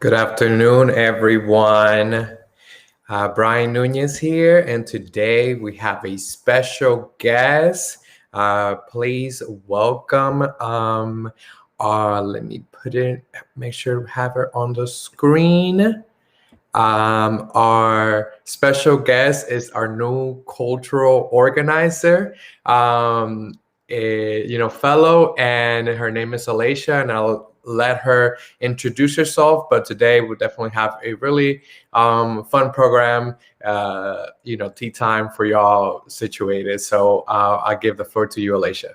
Good afternoon, everyone. Brian Nunez here, and today we have a special guest. Please welcome. Let me put it. Make sure to have her on the screen. Our special guest is our new cultural organizer, fellow, and her name is Alicia, and I'll let her introduce herself. But today we'll definitely have a really fun program, tea time for y'all situated. So I'll give the floor to you, Alicia.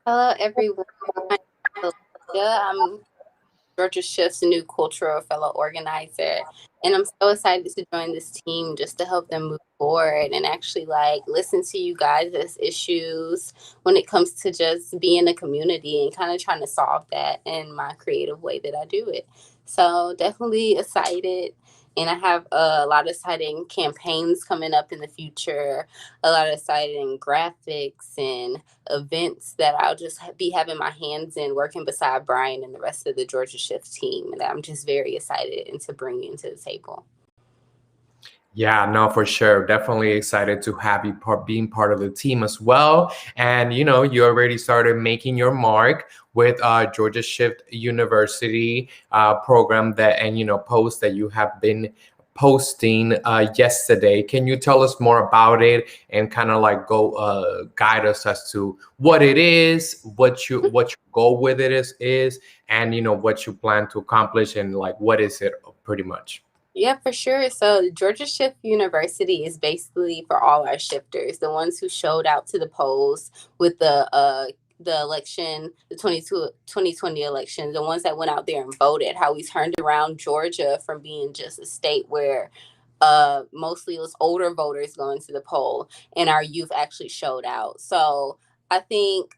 Hello, everyone. My name is Alicia. I'm Georgia Shift's new cultural fellow organizer, and I'm so excited to join this team just to help them move forward and actually listen to you guys' issues when it comes to just being a community and kind of trying to solve that in my creative way that I do it. So definitely excited. And I have a lot of exciting campaigns coming up in the future, a lot of exciting graphics and events that I'll just be having my hands in working beside Brian and the rest of the Georgia Shift team that I'm just very excited and to bring into the table. Yeah, no, for sure. Definitely excited to have you being part of the team as well. And you already started making your mark with Georgia Shift University program post that you have been posting yesterday. Can you tell us more about it and kind of go guide us as to what it is, what your goal with it is, and what you plan to accomplish, and what is it pretty much? Yeah, for sure. So Georgia Shift University is basically for all our shifters, the ones who showed out to the polls with the election, the 2020 election, the ones that went out there and voted, how we turned around Georgia from being just a state where mostly it was older voters going to the poll and our youth actually showed out. So I think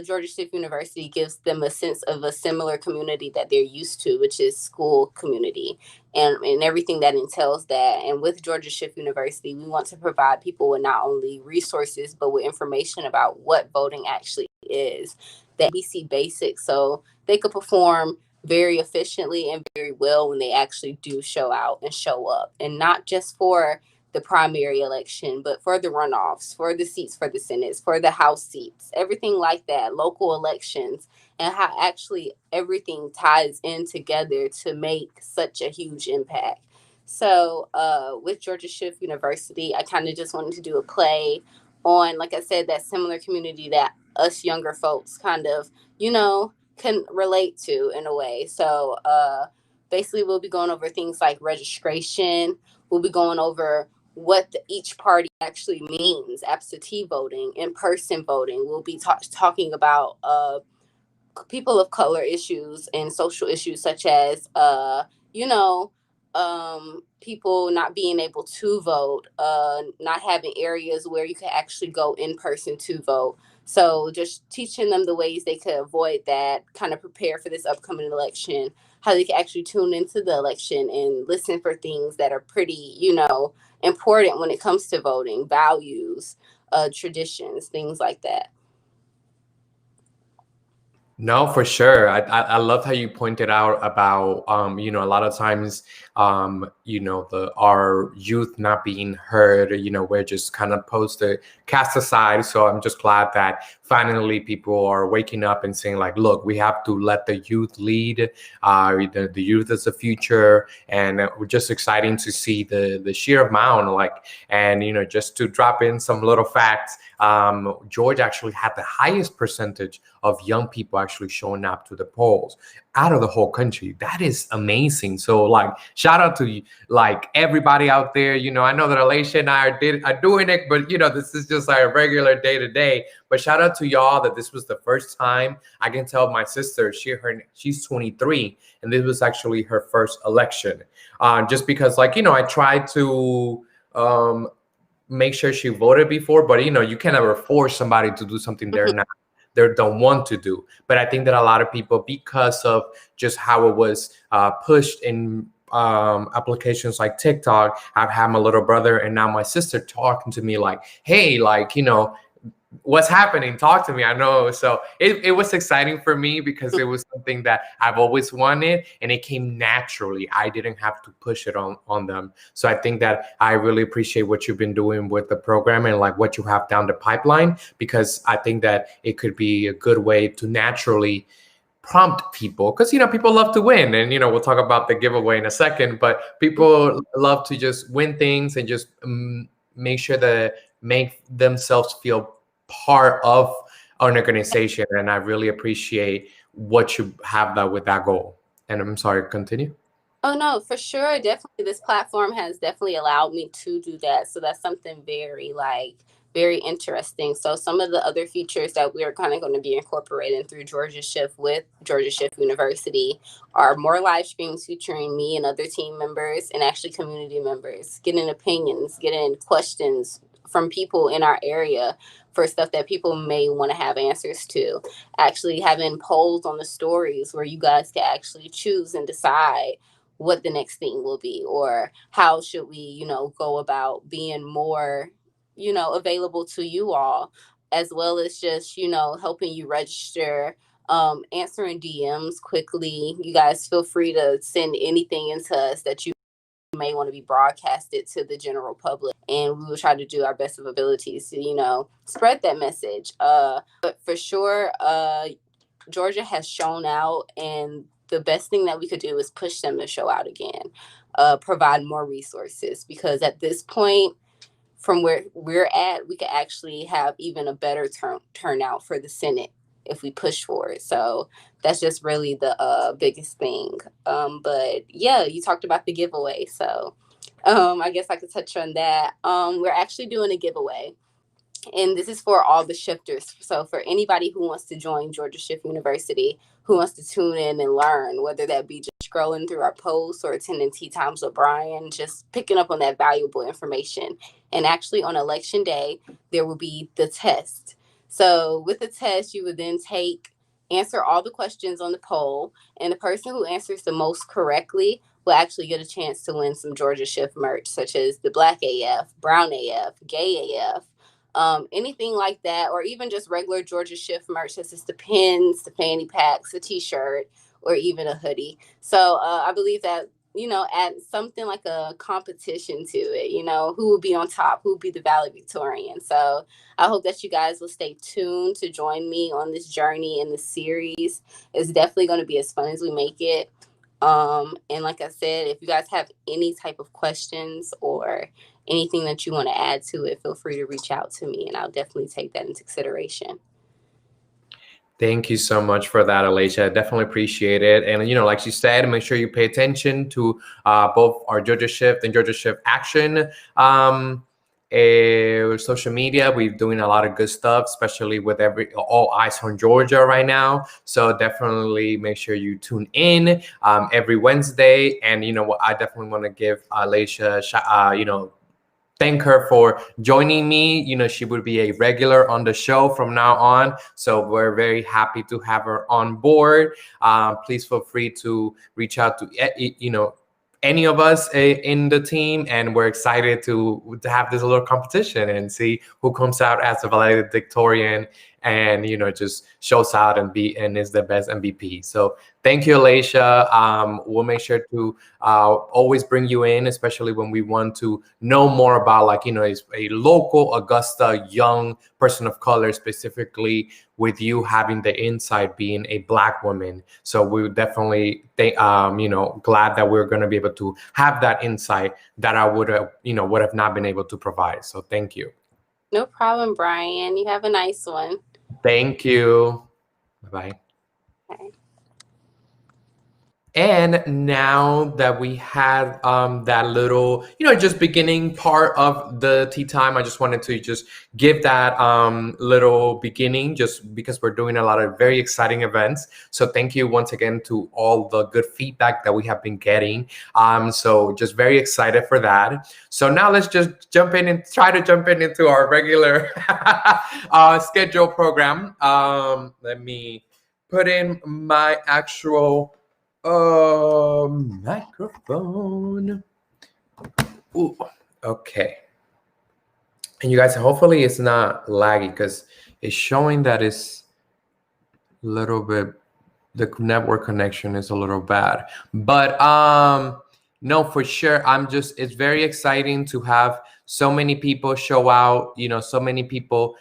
Georgia State University gives them a sense of a similar community that they're used to, which is school community and everything that entails that. And with Georgia Shift University, we want to provide people with not only resources, but with information about what voting actually is, the ABC basics, so they could perform very efficiently and very well when they actually do show out and show up, and not just for the primary election, but for the runoffs, for the seats for the Senate, for the House seats, everything like that, local elections, and how actually everything ties in together to make such a huge impact. So with Georgia Shift University, I kind of just wanted to do a play on, like I said, that similar community that us younger folks kind of, can relate to in a way. So basically, we'll be going over things like registration. We'll be going over what each party actually means, absentee voting, in-person voting. We'll be talking about people of color issues and social issues such as, people not being able to vote, not having areas where you can actually go in person to vote. So just teaching them the ways they could avoid that, kind of prepare for this upcoming election, how they can actually tune into the election and listen for things that are pretty, important when it comes to voting, values, traditions, things like that. No, for sure. I love how you pointed out about a lot of times the our youth not being heard. We're just kind of posted cast aside. So I'm just glad that finally people are waking up and saying look, we have to let the youth lead. The youth is the future, and we're just exciting to see the sheer amount. And just to drop in some little facts, George actually had the highest percentage of young people actually showing up to the polls out of the whole country. That is amazing. So shout out to everybody out there. I know that Alicia and I are doing it, but this is just our regular day to day. But shout out to y'all that this was the first time. I can tell my sister, she's 23, and this was actually her first election. Just because I tried to make sure she voted before, but you can never force somebody to do something they don't want to do. But I think that a lot of people, because of just how it was pushed in applications like TikTok, I've had my little brother and now my sister talking to me hey, what's happening? Talk to me. I know. So it was exciting for me because it was something that I've always wanted, and it came naturally. I didn't have to push it on them. So I think that I really appreciate what you've been doing with the program and like what you have down the pipeline, because I think that it could be a good way to naturally prompt people, because people love to win, and we'll talk about the giveaway in a second, but people love to just win things and just make sure that make themselves feel part of an organization. And I really appreciate what you have that with that goal. And I'm sorry, continue. Oh no, for sure. Definitely. This platform has definitely allowed me to do that. So that's something very interesting. So some of the other features that we are kind of going to be incorporating through Georgia Shift with Georgia Shift University are more live streams featuring me and other team members and actually community members, getting opinions, getting questions from people in our area for stuff that people may want to have answers to. Actually having polls on the stories where you guys can actually choose and decide what the next thing will be, or how should we, go about being more, available to you all, as well as just, helping you register, answering DMs quickly. You guys feel free to send anything into us that you may want to be broadcasted to the general public, and we will try to do our best of abilities to, spread that message. But for sure, Georgia has shown out, and the best thing that we could do is push them to show out again, provide more resources, because at this point, from where we're at, we could actually have even a better turnout for the Senate if we push for it. So that's just really the biggest thing. But yeah, you talked about the giveaway. So I guess I could touch on that. We're actually doing a giveaway, and this is for all the shifters. So for anybody who wants to join Georgia Shift University, who wants to tune in and learn, whether that be just scrolling through our posts or attending Tea Times with Brian, just picking up on that valuable information. And actually on election day, there will be the test. So with the test, you would then answer all the questions on the poll, and the person who answers the most correctly will actually get a chance to win some Georgia Shift merch, such as the Black AF, Brown AF, Gay AF, anything like that, or even just regular Georgia Shift merch, such as the pins, the fanny packs, a t-shirt, or even a hoodie. So I believe that, add something like a competition to it, who will be on top, who will be the valedictorian. So I hope that you guys will stay tuned to join me on this journey in the series. It's definitely going to be as fun as we make it. And like I said, if you guys have any type of questions or anything that you want to add to it, feel free to reach out to me, and I'll definitely take that into consideration. Thank you so much for that, Alicia. I definitely appreciate it. And, like you said, make sure you pay attention to both our Georgia Shift and Georgia Shift Action social media. We're doing a lot of good stuff, especially with all eyes on Georgia right now. So definitely make sure you tune in every Wednesday. And, I definitely want to give Alicia, thank her for joining me. She would be a regular on the show from now on. So we're very happy to have her on board. Please feel free to reach out to, any of us in the team. And we're excited to have this little competition and see who comes out as the valedictorian and, just shows out and is the best MVP. So thank you, Alicia. We'll make sure to always bring you in, especially when we want to know more about, a local Augusta young person of color, specifically with you having the insight being a Black woman. So we definitely glad that we're going to be able to have that insight that I would have not been able to provide. So thank you. No problem, Brian. You have a nice one. Thank you. Bye-bye. Okay. And now that we had that little, just beginning part of the tea time, I just wanted to just give that little beginning, just because we're doing a lot of very exciting events. So thank you once again to all the good feedback that we have been getting. So just very excited for that. So now let's just jump in and try to jump into our regular schedule program. Let me put in my actual microphone. Ooh, okay. And you guys, hopefully it's not laggy because it's showing that it's a little bit, the network connection is a little bad. But no, for sure, it's very exciting to have so many people show out, so many people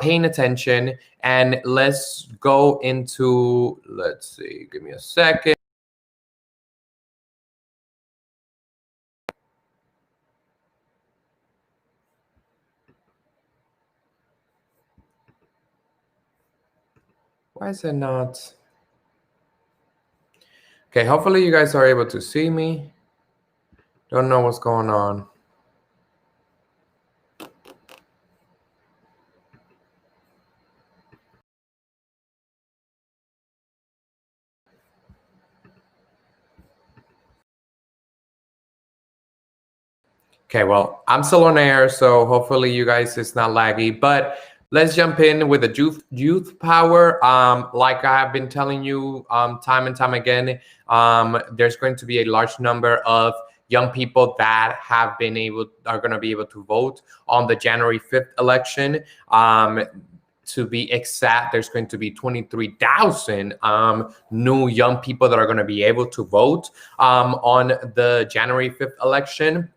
paying attention. And let's go into, let's see, give me a second. Why is it not? Okay, hopefully you guys are able to see me. Don't know what's going on. Okay, well, I'm still on air, so hopefully you guys it's not laggy. But let's jump in with the youth power. Like I have been telling you time and time again, there's going to be a large number of young people that are going to be able to vote on the January 5th election. To be exact, there's going to be 23,000 new young people that are going to be able to vote on the January 5th election.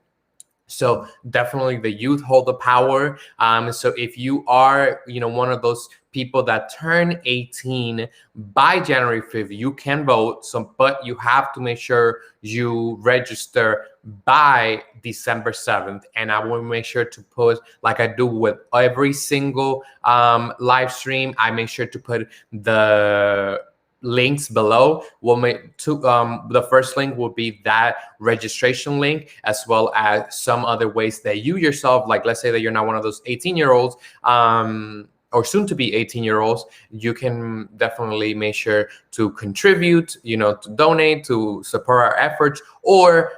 So definitely the youth hold the power. So if you are, one of those people that turn 18 by January 5th, you can vote. So, but you have to make sure you register by December 7th. And I will make sure to put, like I do with every single live stream, I make sure to put the links below. We'll make the first link will be that registration link, as well as some other ways that you yourself, like let's say that you're not one of those 18-year-olds or soon to be 18-year-olds, you can definitely make sure to contribute, to donate, to support our efforts, or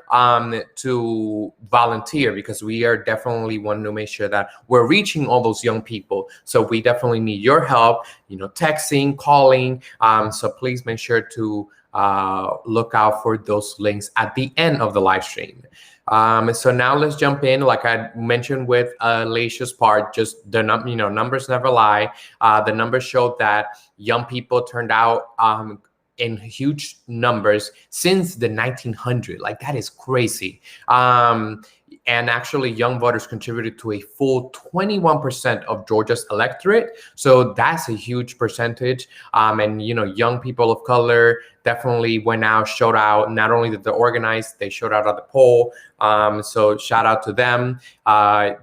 to volunteer, because we are definitely wanting to make sure that we're reaching all those young people. So we definitely need your help, texting, calling. So please make sure to look out for those links at the end of the live stream. So now let's jump in. Like I mentioned with Laisha's part, just the numbers never lie. The numbers showed that young people turned out in huge numbers since the 1900s. Like that is crazy. And actually, young voters contributed to a full 21% of Georgia's electorate. So that's a huge percentage. And young people of color definitely went out, showed out. Not only did they organize, they showed out at the poll. So shout out to them. I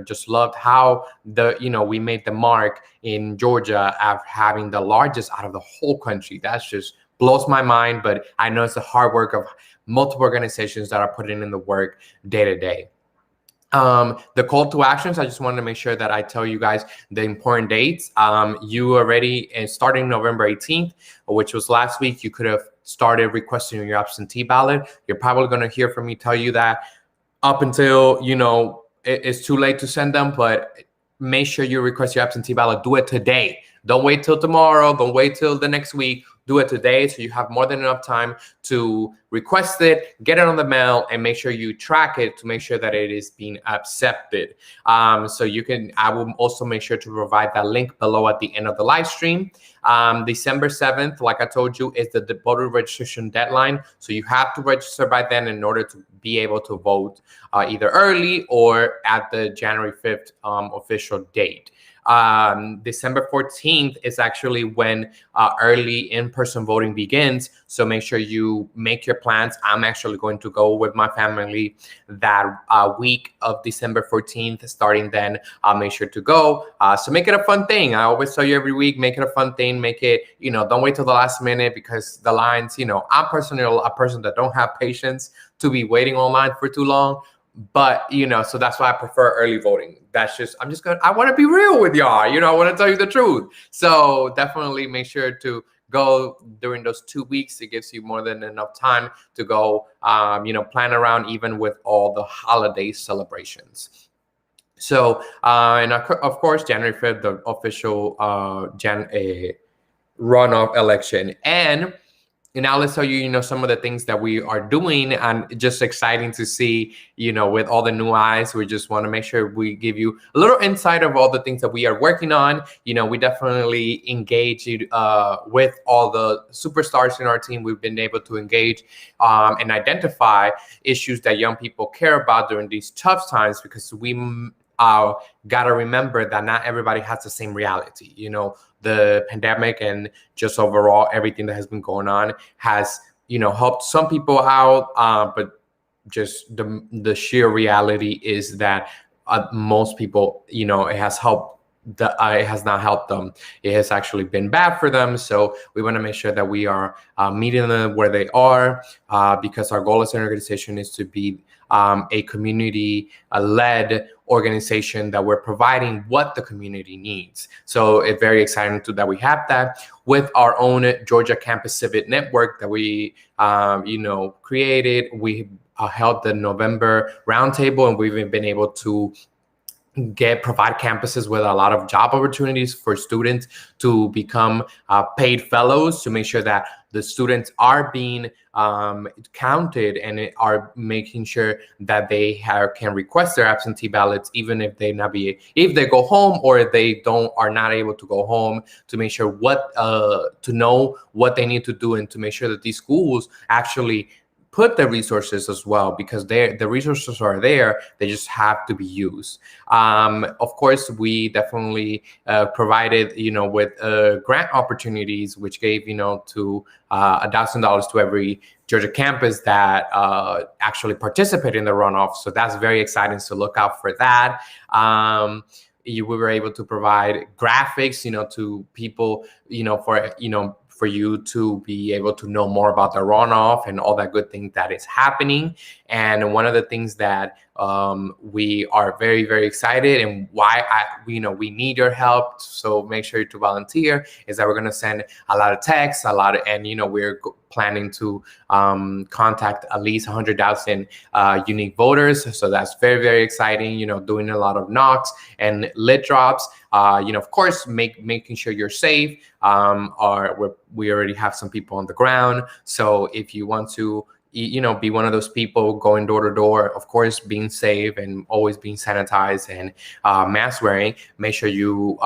just loved how we made the mark in Georgia of having the largest out of the whole country. That's just blows my mind, but I know it's the hard work of multiple organizations that are putting in the work day to day. The call to actions, I just wanted to make sure that I tell you guys the important dates. You already, starting November 18th, which was last week, you could have started requesting your absentee ballot. You're probably going to hear from me tell you that up until, it's too late to send them, but make sure you request your absentee ballot. Do it today. Don't wait till tomorrow. Don't wait till the next week. Do it today so you have more than enough time to request it, get it on the mail, and make sure you track it to make sure that it is being accepted. So I will also make sure to provide that link below at the end of the live stream. December 7th, like I told you, is the voter registration deadline. So you have to register by then in order to be able to vote either early or at the January 5th official date. December 14th is actually when early in-person voting begins. So make sure you make your plans. I'm actually going to go with my family that week of December 14th. Starting then, I'll make sure to go. So make it a fun thing. I always tell you every week, make it a fun thing. Make it, don't wait till the last minute, because the lines, I'm personally a person that don't have patience to be waiting online for too long. But, so that's why I prefer early voting. I want to be real with y'all. I want to tell you the truth. So definitely make sure to go during those 2 weeks. It gives you more than enough time to go, plan around even with all the holiday celebrations. So, and of course, January 5th, the official runoff election. And And now let's tell you, some of the things that we are doing, and just exciting to see, with all the new eyes. We just want to make sure we give you a little insight of all the things that we are working on. We definitely engage with all the superstars in our team. We've been able to engage and identify issues that young people care about during these tough times, because we got to remember that not everybody has the same reality. The pandemic and just overall everything that has been going on has helped some people out, but just the sheer reality is that most people, it has helped it has not helped them. It has actually been bad for them. So we want to make sure that we are meeting them where they are, because our goal as an organization is to be a community-led organization that we're providing what the community needs. So it's very exciting that we have that with our own Georgia Campus Civic Network that we, created. We held the November roundtable, and we've been able to provide campuses with a lot of job opportunities for students to become paid fellows, to make sure that the students are being counted and are making sure that they can request their absentee ballots, even if if they go home or if they are not able to go home, to make sure to know what they need to do, and to make sure that these schools actually put the resources as well, because the resources are there. They just have to be used. Of course, we definitely provided, with grant opportunities, which gave, to $1,000 to every Georgia campus that actually participated in the runoff. So that's very exciting. So look out for that. We were able to provide graphics, to people, for you to be able to know more about the runoff and all that good thing that is happening. And one of the things that we are very, very excited, and why we need your help, so make sure to volunteer, is that we're going to send a lot of texts, and we're planning to contact at least 100,000 unique voters. So that's very, very exciting. Doing a lot of knocks and lit drops. Of course, making sure you're safe. We already have some people on the ground. So if you want to, be one of those people going door to door, of course, being safe and always being sanitized and mask wearing, make sure you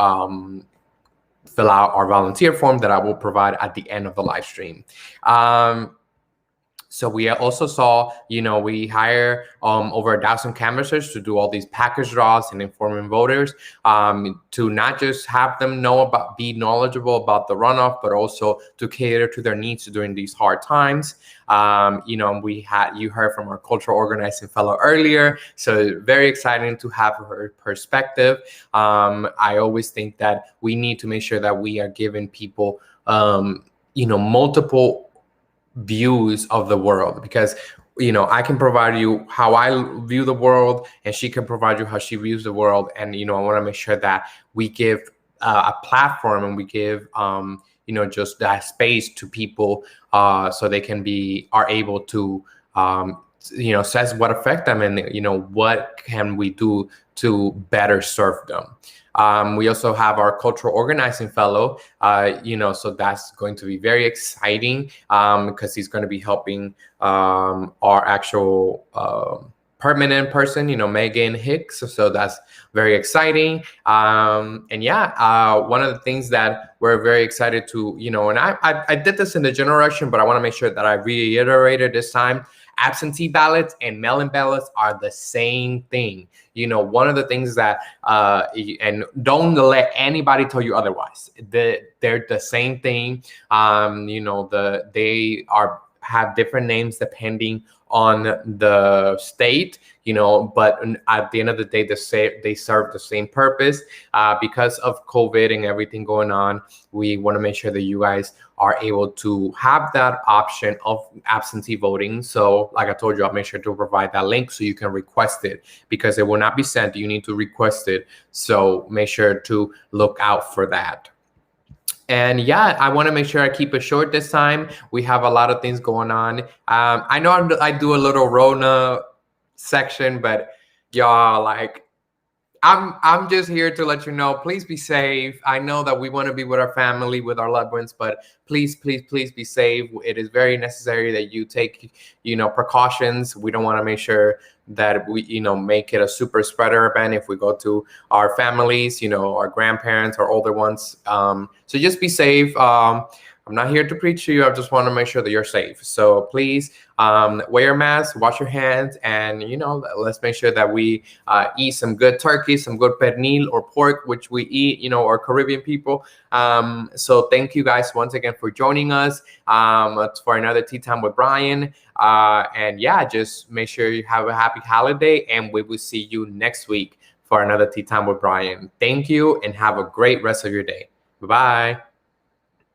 fill out our volunteer form that I will provide at the end of the live stream. So we also saw, we hire over 1,000 canvassers to do all these package draws and informing voters, to not just have them be knowledgeable about the runoff, but also to cater to their needs during these hard times. You heard from our cultural organizing fellow earlier, so very exciting to have her perspective. I always think that we need to make sure that we are giving people, multiple views of the world, because I can provide you how I view the world, and she can provide you how she views the world. And I want to make sure that we give a platform, and we give just that space to people, so they are able to says what affect them, and what can we do to better serve them. We also have our cultural organizing fellow, so that's going to be very exciting, because he's going to be helping our actual permanent person, Megan Hicks. So that's very exciting. And yeah, one of the things that we're very excited to, and I did this in the general election, but I want to make sure that I reiterated this time. Absentee ballots and mail-in ballots are the same thing. One of the things that, and don't let anybody tell you otherwise. They're the same thing. They have different names depending on the state, but at the end of the day, they serve the same purpose. Because of COVID and everything going on, we want to make sure that you guys are able to have that option of absentee voting. So like I told you, I'll make sure to provide that link so you can request it, because it will not be sent. You need to request it. So make sure to look out for that. And yeah, I want to make sure I keep it short this time. We have a lot of things going on. I know I do a little Rona section, but y'all, I'm just here to let you know, please be safe. I know that we want to be with our family, with our loved ones, but please be safe. It is very necessary that you take, precautions. We don't want to make sure that we, make it a super spreader event if we go to our families, our grandparents, our older ones. So just be safe. I'm not here to preach to you. I just want to make sure that you're safe. So please wear your mask, wash your hands, and let's make sure that we eat some good turkey, some good pernil or pork, which we eat, our Caribbean people. So thank you guys once again for joining us for another Tea Time with Brian. And yeah, just make sure you have a happy holiday, and we will see you next week for another Tea Time with Brian. Thank you, and have a great rest of your day. Bye-bye.